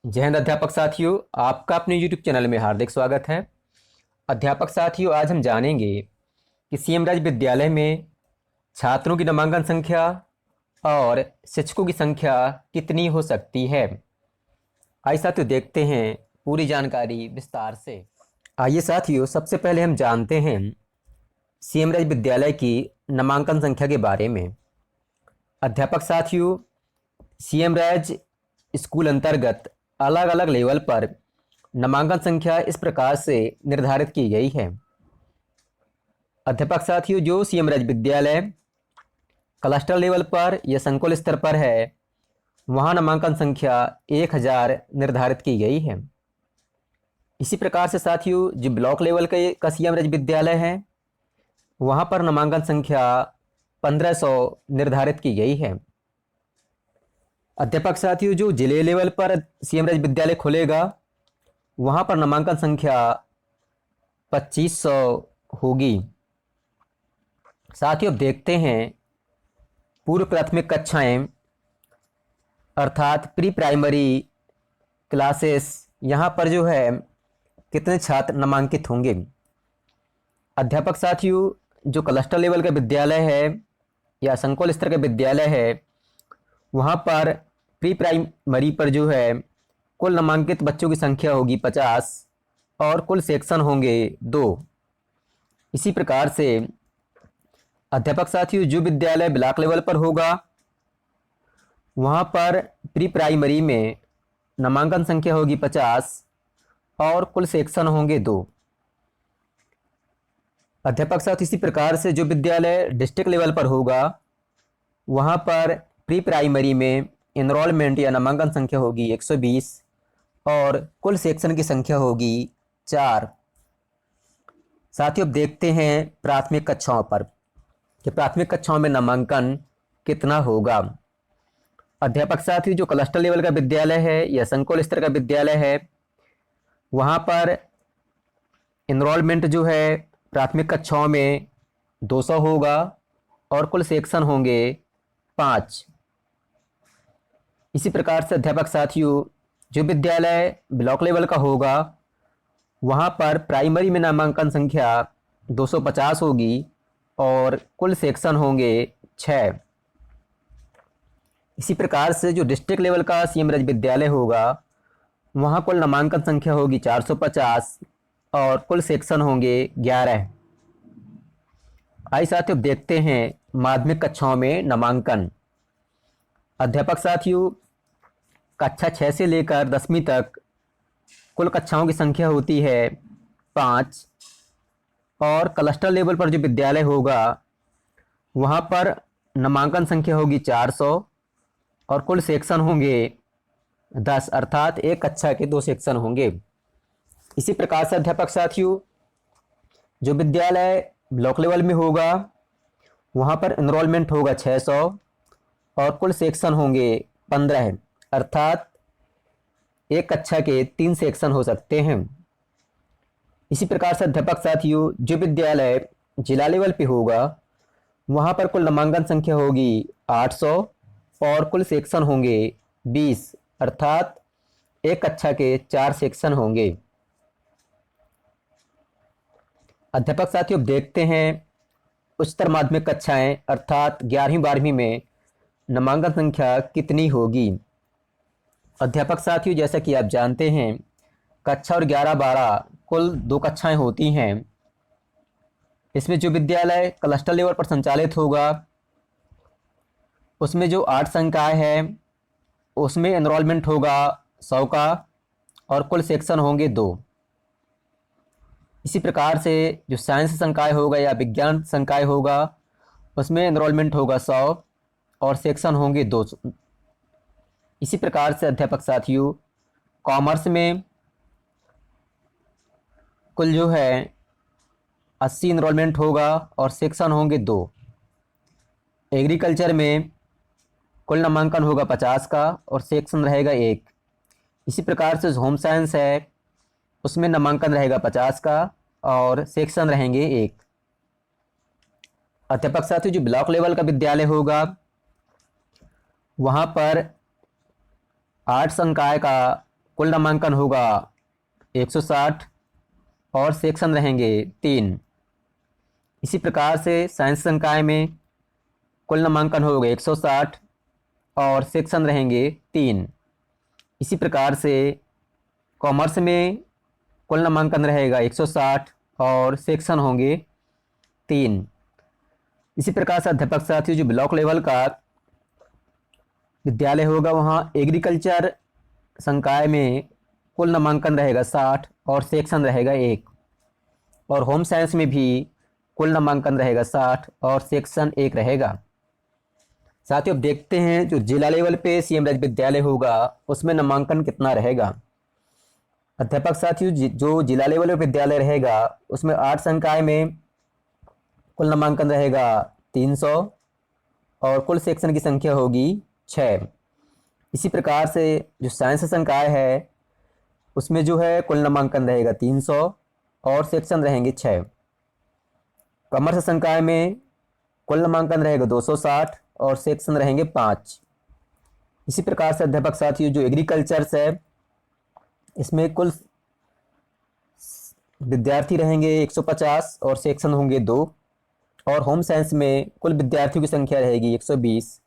जय हिंद अध्यापक साथियों, आपका अपने YouTube चैनल में हार्दिक स्वागत है। अध्यापक साथियों, आज हम जानेंगे कि सीएम राज्य विद्यालय में छात्रों की नामांकन संख्या और शिक्षकों की संख्या कितनी हो सकती है। आइए साथियों देखते हैं पूरी जानकारी विस्तार से। आइए साथियों, सबसे पहले हम जानते हैं सीएम राज्य विद्यालय की नामांकन संख्या के बारे में। अध्यापक साथियों, सीएम राज्य स्कूल अंतर्गत अलग अलग लेवल पर नामांकन संख्या इस प्रकार से निर्धारित की गई है। अध्यापक साथियों, जो सीएम राज्य विद्यालय क्लस्टर लेवल पर या संकुल स्तर पर है, वहां नामांकन संख्या 1000 निर्धारित की गई है। इसी प्रकार से साथियों, जो ब्लॉक लेवल का सीएम राज्य विद्यालय है, वहां पर नामांकन संख्या 1500 निर्धारित की गई है। अध्यापक साथियों, जो जिले लेवल पर सीएम राज्य विद्यालय खुलेगा, वहां पर नामांकन संख्या 2500 होगी। साथियों, अब देखते हैं पूर्व प्राथमिक कक्षाएं अर्थात प्री प्राइमरी क्लासेस, यहाँ पर जो है कितने छात्र नामांकित होंगे। अध्यापक साथियों, जो क्लस्टर लेवल का विद्यालय है या संकुल स्तर का विद्यालय है, वहाँ पर प्री प्राइमरी पर जो है कुल नामांकित बच्चों की संख्या होगी 50 और कुल सेक्शन होंगे 2। इसी प्रकार से अध्यापक साथियों, जो विद्यालय ब्लॉक लेवल पर होगा, वहाँ पर प्री प्राइमरी में नामांकन संख्या होगी 50 और कुल सेक्शन होंगे 2। अध्यापक साथियों, इसी प्रकार से जो विद्यालय डिस्ट्रिक्ट लेवल पर होगा, वहाँ पर प्री प्राइमरी में इनरोलमेंट या नामांकन संख्या होगी 120 और कुल सेक्शन की संख्या होगी 4। साथियों, अब देखते हैं प्राथमिक कक्षाओं पर कि प्राथमिक कक्षाओं में नामांकन कितना होगा। अध्यापक साथियों, जो क्लस्टर लेवल का विद्यालय है या संकुल स्तर का विद्यालय है, वहाँ पर इनरोलमेंट जो है प्राथमिक कक्षाओं में 200 होगा और कुल सेक्शन होंगे 5। इसी प्रकार से अध्यापक साथियों, जो विद्यालय ब्लॉक लेवल का होगा, वहाँ पर प्राइमरी में नामांकन संख्या 250 होगी और कुल सेक्शन होंगे 6। इसी प्रकार से जो डिस्ट्रिक्ट लेवल का सीएम राज्य विद्यालय होगा, वहाँ कुल नामांकन संख्या होगी 450 और कुल सेक्शन होंगे 11। आइए साथियों, देखते हैं माध्यमिक कक्षाओं में नामांकन। अध्यापक साथियों, कक्षा 6 से लेकर 10वीं तक कुल कक्षाओं की संख्या होती है 5 और क्लस्टर लेवल पर जो विद्यालय होगा, वहाँ पर नामांकन संख्या होगी 400 और कुल सेक्शन होंगे 10, अर्थात एक कक्षा के 2 सेक्शन होंगे। इसी प्रकार से अध्यापक साथियों, जो विद्यालय ब्लॉक लेवल में होगा, वहाँ पर इनरोलमेंट होगा 600 और कुल सेक्शन होंगे 15, अर्थात एक कक्षा के 3 सेक्शन हो सकते हैं। इसी प्रकार से अध्यापक साथियों, जो विद्यालय जिला लेवल पे होगा, वहाँ पर कुल नामांकन संख्या होगी 800 और कुल सेक्शन होंगे 20, अर्थात एक कक्षा के 4 सेक्शन होंगे। अध्यापक साथियों, देखते हैं उच्चतर माध्यमिक कक्षाएं अर्थात 11वीं 12वीं में नामांकन संख्या कितनी होगी। अध्यापक साथियों, जैसा कि आप जानते हैं, कक्षा और 11-12 कुल 2 कक्षाएं होती हैं। इसमें जो विद्यालय क्लस्टर लेवल पर संचालित होगा, उसमें जो 8 संकाय है, उसमें एनरोलमेंट होगा 100 का और कुल सेक्शन होंगे 2। इसी प्रकार से जो साइंस संकाय होगा या विज्ञान संकाय होगा, उसमें एनरोलमेंट होगा 100 और सेक्शन होंगे 2। इसी प्रकार से अध्यापक साथियों, कॉमर्स में कुल जो है 80 इनरोलमेंट होगा और सेक्शन होंगे 2। एग्रीकल्चर में कुल नामांकन होगा 50 का और सेक्शन रहेगा 1। इसी प्रकार से होम साइंस है, उसमें नामांकन रहेगा 50 का और सेक्शन रहेंगे 1। अध्यापक साथियों, जो ब्लॉक लेवल का विद्यालय होगा, वहाँ पर 8 संकाय का कुल नामांकन होगा 160 और सेक्शन रहेंगे 3। इसी प्रकार से साइंस संकाय में कुल नामांकन होगा 160 और सेक्शन रहेंगे 3। इसी प्रकार से कॉमर्स में कुल नामांकन रहेगा 160 और सेक्शन होंगे 3। इसी प्रकार से अध्यापक साथियों जो ब्लॉक लेवल का विद्यालय होगा वहाँ एग्रीकल्चर संकाय में कुल नामांकन रहेगा 60 और सेक्शन रहेगा 1। और होम साइंस में भी कुल नामांकन रहेगा 60 और सेक्शन 1 रहेगा। साथियों अब देखते हैं जो जिला लेवल पे सीएम राज्य विद्यालय होगा उसमें नामांकन कितना रहेगा। अध्यापक साथियों जो जिला लेवल पे विद्यालय रहेगा उसमें 8 संकाय में कुल नामांकन रहेगा 300 और कुल सेक्शन की संख्या होगी 6। इसी प्रकार से जो साइंस संकाय है उसमें जो है कुल नामांकन रहेगा 300 और सेक्शन रहेंगे 6। कॉमर्स संकाय में कुल नामांकन रहेगा 260 और सेक्शन रहेंगे 5। इसी प्रकार से अध्यापक साथियों जो एग्रीकल्चर्स है इसमें कुल विद्यार्थी रहेंगे 150 और सेक्शन होंगे 2। और होम साइंस में कुल विद्यार्थियों की संख्या रहेगी 120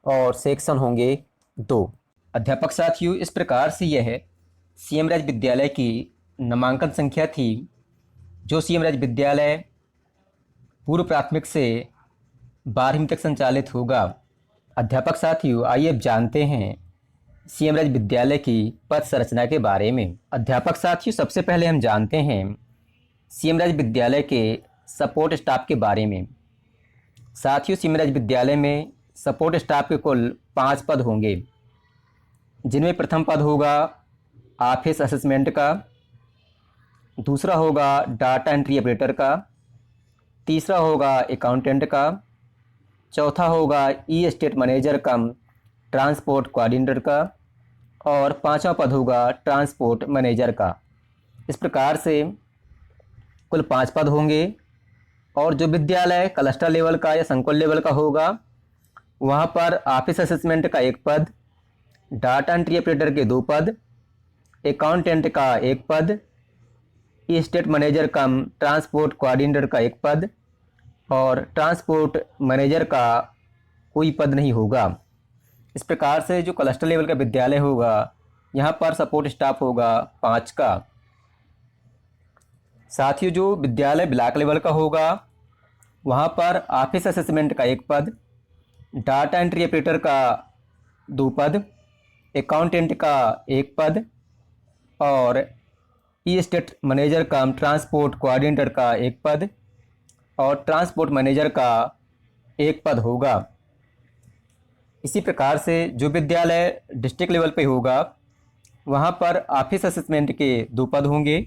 और सेक्शन होंगे 2। अध्यापक साथियों इस प्रकार से यह सीएम राज्य विद्यालय की नामांकन संख्या थी जो सीएम राज्य विद्यालय पूर्व प्राथमिक से 12वीं तक संचालित होगा। अध्यापक साथियों आइए अब जानते हैं सीएम राज्य विद्यालय की पद संरचना के बारे में। अध्यापक साथियों सबसे पहले हम जानते हैं सीएम राज्य विद्यालय के सपोर्ट स्टाफ के बारे में। साथियों सीएम राज्य विद्यालय में सपोर्ट स्टाफ के कुल 5 पद होंगे जिनमें प्रथम पद होगा ऑफिस असिस्टेंट का, दूसरा होगा डाटा एंट्री ऑपरेटर का, तीसरा होगा अकाउंटेंट का, चौथा होगा ई स्टेट मैनेजर कम ट्रांसपोर्ट कोऑर्डिनेटर का और 5वां पद होगा ट्रांसपोर्ट मैनेजर का। इस प्रकार से कुल 5 पद होंगे। और जो विद्यालय क्लस्टर लेवल का या संकुल लेवल का होगा वहाँ पर ऑफिस असिस्टेंट का 1 पद, डाटा एंट्री ऑपरेटर के 2 पद, अकाउंटेंट का 1 पद, ई स्टेट मैनेजर कम ट्रांसपोर्ट कोऑर्डिनेटर का 1 पद और ट्रांसपोर्ट मैनेजर का कोई पद नहीं होगा। इस प्रकार से जो क्लस्टर लेवल का विद्यालय होगा यहाँ पर सपोर्ट स्टाफ होगा 5 का। साथियों जो विद्यालय ब्लॉक लेवल का होगा वहाँ पर ऑफिस असिस्टेंट का 1 पद, डाटा एंट्री ऑपरेटर का 2 पद, अकाउंटेंट का 1 पद और ई स्टेट मैनेजर कम ट्रांसपोर्ट कोऑर्डिनेटर का 1 पद और ट्रांसपोर्ट मैनेजर का 1 पद होगा। इसी प्रकार से जो विद्यालय डिस्ट्रिक्ट लेवल पे होगा वहाँ पर ऑफिस असिस्टेंट के 2 पद होंगे,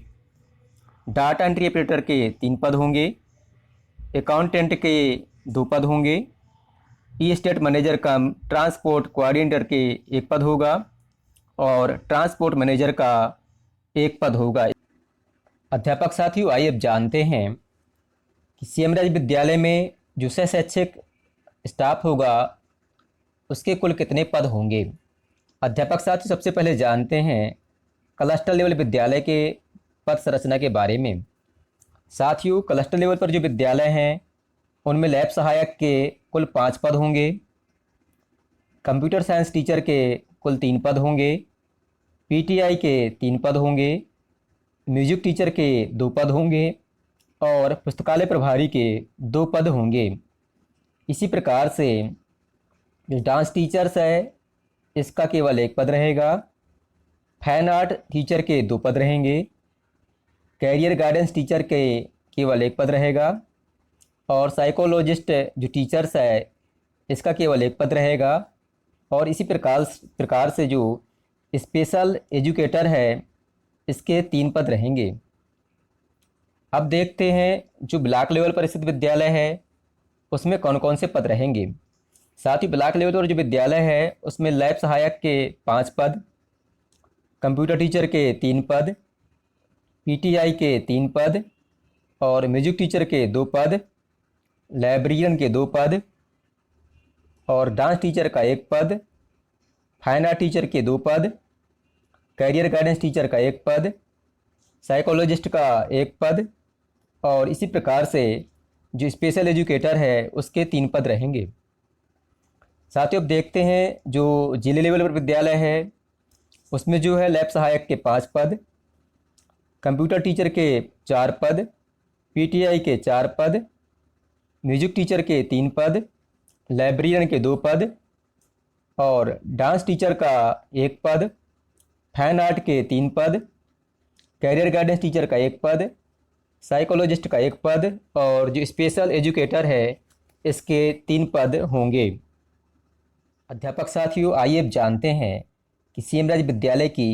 डाटा एंट्री ऑपरेटर के 3 पद होंगे, अकाउंटेंट के 2 पद होंगे, ई स्टेट मैनेजर कम ट्रांसपोर्ट कोऑर्डिनेटर के 1 पद होगा और ट्रांसपोर्ट मैनेजर का 1 पद होगा। अध्यापक साथियों आइए अब जानते हैं कि सीएम राज्य विद्यालय में जो शैक्षिक स्टाफ होगा उसके कुल कितने पद होंगे। अध्यापक साथियों सबसे पहले जानते हैं क्लस्टर लेवल विद्यालय के पद संरचना के बारे में। साथियों क्लस्टर लेवल पर जो विद्यालय हैं उनमें लैब सहायक के कुल 5 पद होंगे, कंप्यूटर साइंस टीचर के कुल 3 पद होंगे, पीटीआई के 3 पद होंगे, म्यूजिक टीचर के 2 पद होंगे और पुस्तकालय प्रभारी के 2 पद होंगे। इसी प्रकार से जो डांस टीचर्स है इसका केवल 1 पद रहेगा, फाइन आर्ट टीचर के 2 पद रहेंगे, कैरियर गाइडेंस टीचर के केवल 1 पद रहेगा और साइकोलॉजिस्ट जो टीचर्स है इसका केवल 1 पद रहेगा। और इसी प्रकार से जो स्पेशल एजुकेटर है इसके 3 पद रहेंगे। अब देखते हैं जो ब्लॉक लेवल पर स्थित विद्यालय है उसमें कौन कौन से पद रहेंगे। साथ ही ब्लॉक लेवल पर जो विद्यालय है उसमें लैब सहायक के 5 पद, कंप्यूटर टीचर के 3 पद, पीटीआई के 3 पद और म्यूजिक टीचर के 2 पद, लाइब्रेरियन के 2 पद और डांस टीचर का 1 पद, फाइन आर्ट टीचर के 2 पद कैरियर गाइडेंस टीचर का एक पद, साइकोलॉजिस्ट का एक पद और इसी प्रकार से जो स्पेशल एजुकेटर है उसके 3 पद रहेंगे। साथियों अब देखते हैं जो जिले लेवल पर विद्यालय है उसमें जो है लैब सहायक के 5 पद, कंप्यूटर टीचर के 4 पद, पीटीआई के 4 पद, म्यूजिक टीचर के 3 पद, लाइब्रेरियन के 2 पद और डांस टीचर का 1 पद, फैन आर्ट के 3 पद, कैरियर गाइडेंस टीचर का 1 पद, साइकोलॉजिस्ट का 1 पद और जो स्पेशल एजुकेटर है इसके 3 पद होंगे। अध्यापक साथियों आइए अब जानते हैं कि सीएम राज्य विद्यालय की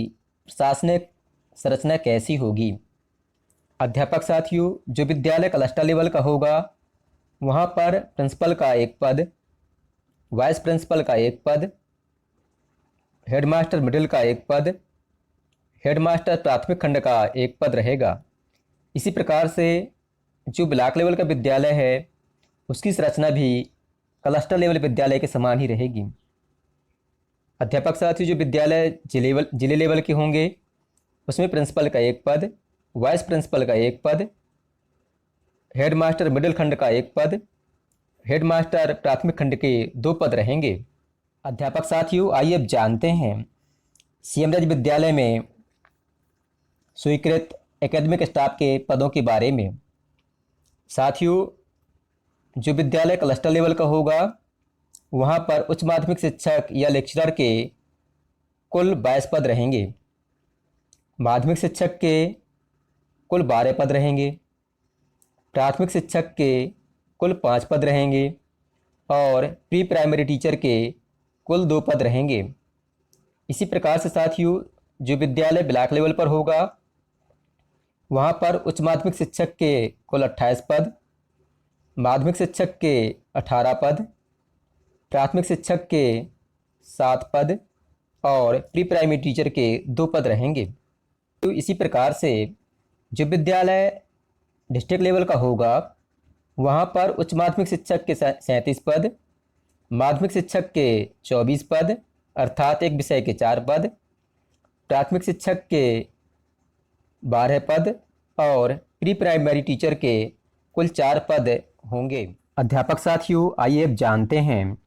प्रशासनिक संरचना कैसी होगी। अध्यापक साथियों जो विद्यालय क्लस्टर लेवल का होगा वहाँ पर प्रिंसिपल का 1 पद, वाइस प्रिंसिपल का 1 पद, हेडमास्टर मिडिल का 1 पद, हेडमास्टर प्राथमिक खंड का 1 पद रहेगा। इसी प्रकार से जो ब्लॉक लेवल का विद्यालय है उसकी संरचना भी क्लस्टर लेवल विद्यालय के समान ही रहेगी। अध्यापक साथियों जो विद्यालय जिले लेवल के होंगे उसमें प्रिंसिपल का 1 पद, वाइस प्रिंसिपल का 1 पद, हेडमास्टर मिडिल खंड का 1 पद, हेडमास्टर प्राथमिक खंड के 2 पद रहेंगे। अध्यापक साथियों आइए अब जानते हैं सीएम राज्य विद्यालय में स्वीकृत एकेडमिक स्टाफ के पदों के बारे में। साथियों जो विद्यालय क्लस्टर लेवल का होगा वहाँ पर उच्च माध्यमिक शिक्षक या लेक्चरर के कुल 22 पद रहेंगे, माध्यमिक शिक्षक के कुल 12 पद रहेंगे, प्राथमिक शिक्षक के कुल 5 पद रहेंगे और प्री प्राइमरी टीचर के कुल 2 पद रहेंगे। इसी प्रकार से साथियों जो विद्यालय ब्लॉक लेवल पर होगा वहाँ पर उच्च माध्यमिक शिक्षक के कुल 28 पद, माध्यमिक शिक्षक के 18 पद, प्राथमिक शिक्षक के 7 पद और प्री प्राइमरी टीचर के 2 पद रहेंगे। तो इसी प्रकार से जो विद्यालय डिस्ट्रिक्ट लेवल का होगा वहाँ पर उच्च माध्यमिक शिक्षक के 37 पद, माध्यमिक शिक्षक के 24 पद अर्थात एक विषय के 4 पद, प्राथमिक शिक्षक के 12 पद और प्री प्राइमरी टीचर के कुल 4 पद होंगे। अध्यापक साथियों आइए अब जानते हैं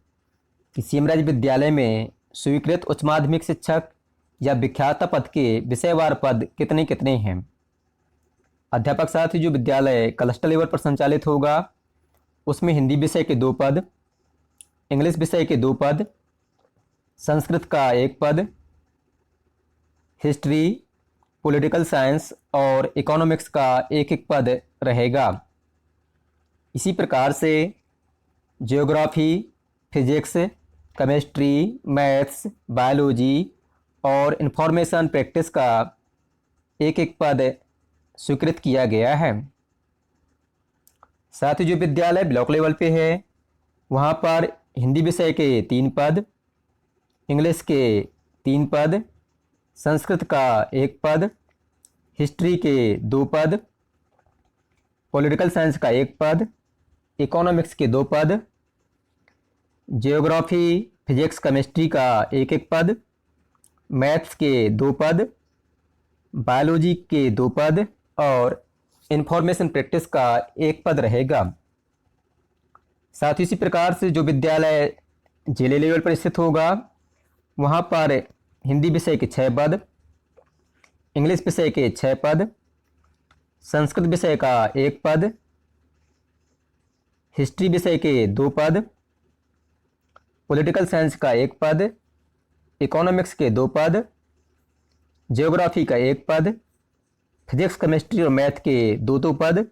कि सीएम राज्य विद्यालय में स्वीकृत उच्च माध्यमिक शिक्षक या विख्याता पद के विषयवार पद कितने कितने हैं। अध्यापक साथियों जो विद्यालय क्लस्टर लेवल पर संचालित होगा उसमें हिंदी विषय के 2 पद, इंग्लिश विषय के 2 पद, संस्कृत का 1 पद, हिस्ट्री, पॉलिटिकल साइंस और इकोनॉमिक्स का 1 पद रहेगा। इसी प्रकार से geography, physics, chemistry, maths, biology और इंफॉर्मेशन प्रैक्टिस का 1 पद स्वीकृत किया गया है। साथ ही जो विद्यालय ब्लॉक लेवल पे है वहाँ पर हिंदी विषय के 3 पद, इंग्लिश के 3 पद, संस्कृत का 1 पद, हिस्ट्री के 2 पद, पॉलिटिकल साइंस का 1 पद, इकोनॉमिक्स के 2 पद, जियोग्राफी, फिजिक्स, केमिस्ट्री का 1 पद, मैथ्स के 2 पद, बायोलॉजी के 2 पद और इंफॉर्मेशन प्रैक्टिस का 1 पद रहेगा। साथ ही इसी प्रकार से जो विद्यालय जिले लेवल पर स्थित होगा वहाँ पर हिंदी विषय के 6 पद, इंग्लिश विषय के 6 पद, संस्कृत विषय का 1 पद, हिस्ट्री विषय के 2 पद, पॉलिटिकल साइंस का 1 पद, इकोनॉमिक्स के 2 पद, जियोग्राफी का 1 पद, फिजिक्स, केमिस्ट्री और मैथ के 2 पद,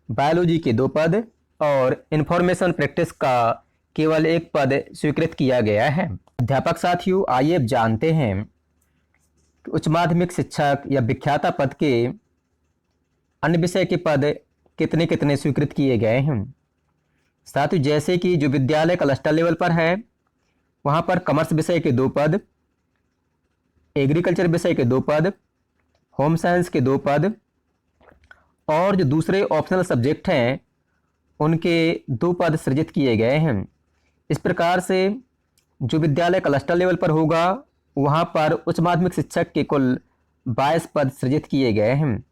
बायोलॉजी के 2 पद और इंफॉर्मेशन प्रैक्टिस का केवल 1 पद स्वीकृत किया गया है। अध्यापक साथियों आइए अब जानते हैं कि उच्च माध्यमिक शिक्षक या विख्याता पद के अन्य विषय के पद कितने कितने स्वीकृत किए गए हैं। साथियों जैसे कि जो विद्यालय क्लस्टर लेवल पर है वहाँ पर कॉमर्स विषय के 2 पद, एग्रीकल्चर विषय के 2 पद, होम साइंस के 2 पद और जो दूसरे ऑप्शनल सब्जेक्ट हैं उनके 2 पद सृजित किए गए हैं। इस प्रकार से जो विद्यालय क्लस्टर लेवल पर होगा वहाँ पर उच्च माध्यमिक शिक्षक के कुल 22 पद सृजित किए गए हैं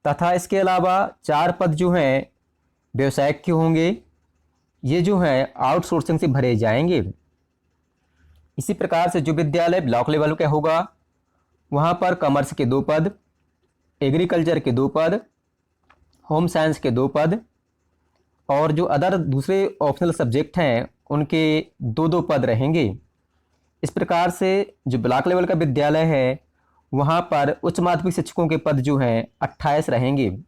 तथा इसके अलावा 4 पद जो हैं व्यवसायिक के होंगे, ये जो हैं आउटसोर्सिंग से भरे जाएंगे। इसी प्रकार से जो विद्यालय ब्लॉक लेवल का होगा वहाँ पर कॉमर्स के 2 पद, एग्रीकल्चर के 2 पद, होम साइंस के 2 पद और जो अदर दूसरे ऑप्शनल सब्जेक्ट हैं उनके 2-2 पद रहेंगे। इस प्रकार से जो ब्लॉक लेवल का विद्यालय है वहाँ पर उच्च माध्यमिक शिक्षकों के पद जो हैं 28 रहेंगे।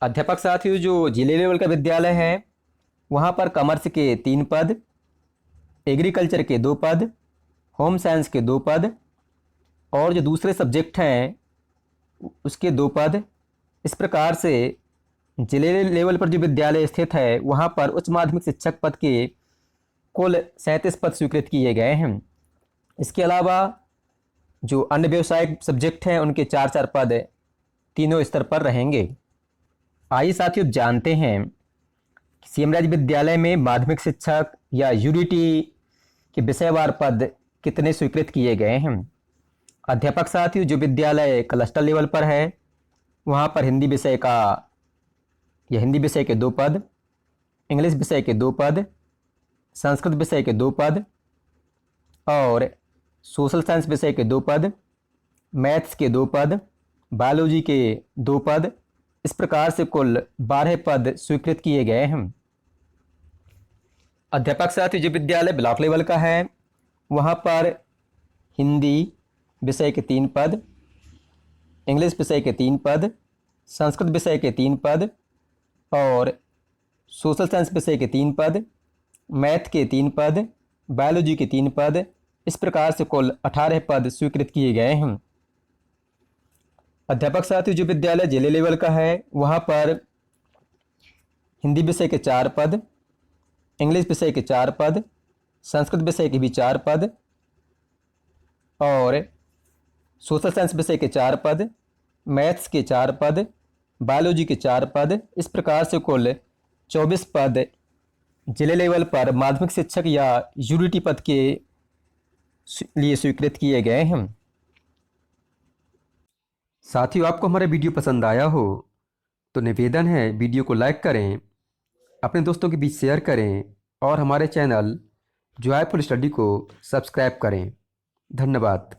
अध्यापक साथियों, जो जिले लेवल का विद्यालय है वहाँ पर कॉमर्स के 3 पद, एग्रीकल्चर के 2 पद, होम साइंस के 2 पद और जो दूसरे सब्जेक्ट हैं उसके 2 पद। इस प्रकार से जिले लेवल पर जो विद्यालय स्थित है वहाँ पर उच्च माध्यमिक शिक्षक पद के कुल 37 पद स्वीकृत किए गए हैं। इसके अलावा जो अन्य व्यावसायिक सब्जेक्ट हैं उनके 4-4 पद तीनों स्तर पर रहेंगे। आइए साथियों जानते हैं कि सीएम राज्य विद्यालय में माध्यमिक शिक्षक या यूडीटी के विषयवार पद कितने स्वीकृत किए गए हैं। अध्यापक साथियों, जो विद्यालय क्लस्टर लेवल पर है वहाँ पर हिंदी विषय के 2 पद, इंग्लिश विषय के 2 पद, संस्कृत विषय के 2 पद और सोशल साइंस विषय के 2 पद, मैथ्स के 2 पद, बायोलॉजी के 2 पद। इस प्रकार से कुल 12 पद स्वीकृत किए गए हैं। अध्यापक साथियों, जो विद्यालय ब्लॉक लेवल का है वहाँ पर हिंदी विषय के 3 पद, इंग्लिश विषय के 3 पद, संस्कृत विषय के 3 पद और सोशल साइंस विषय के 3 पद, मैथ के 3 पद, बायोलॉजी के 3 पद। इस प्रकार से कुल 18 पद स्वीकृत किए गए हैं। अध्यापक साथियों, जो विद्यालय जिले लेवल का है वहाँ पर हिंदी विषय के 4 पद, इंग्लिश विषय के 4 पद, संस्कृत विषय के भी 4 पद और सोशल साइंस विषय के 4 पद, मैथ्स के 4 पद, बायोलॉजी के 4 पद। इस प्रकार से कुल 24 पद जिले लेवल पर माध्यमिक शिक्षक या यूडीटी पद के लिए स्वीकृत किए गए हैं। साथियों, आपको हमारा वीडियो पसंद आया हो तो निवेदन है वीडियो को लाइक करें, अपने दोस्तों के बीच शेयर करें और हमारे चैनल जॉयफुल स्टडी को सब्सक्राइब करें। धन्यवाद।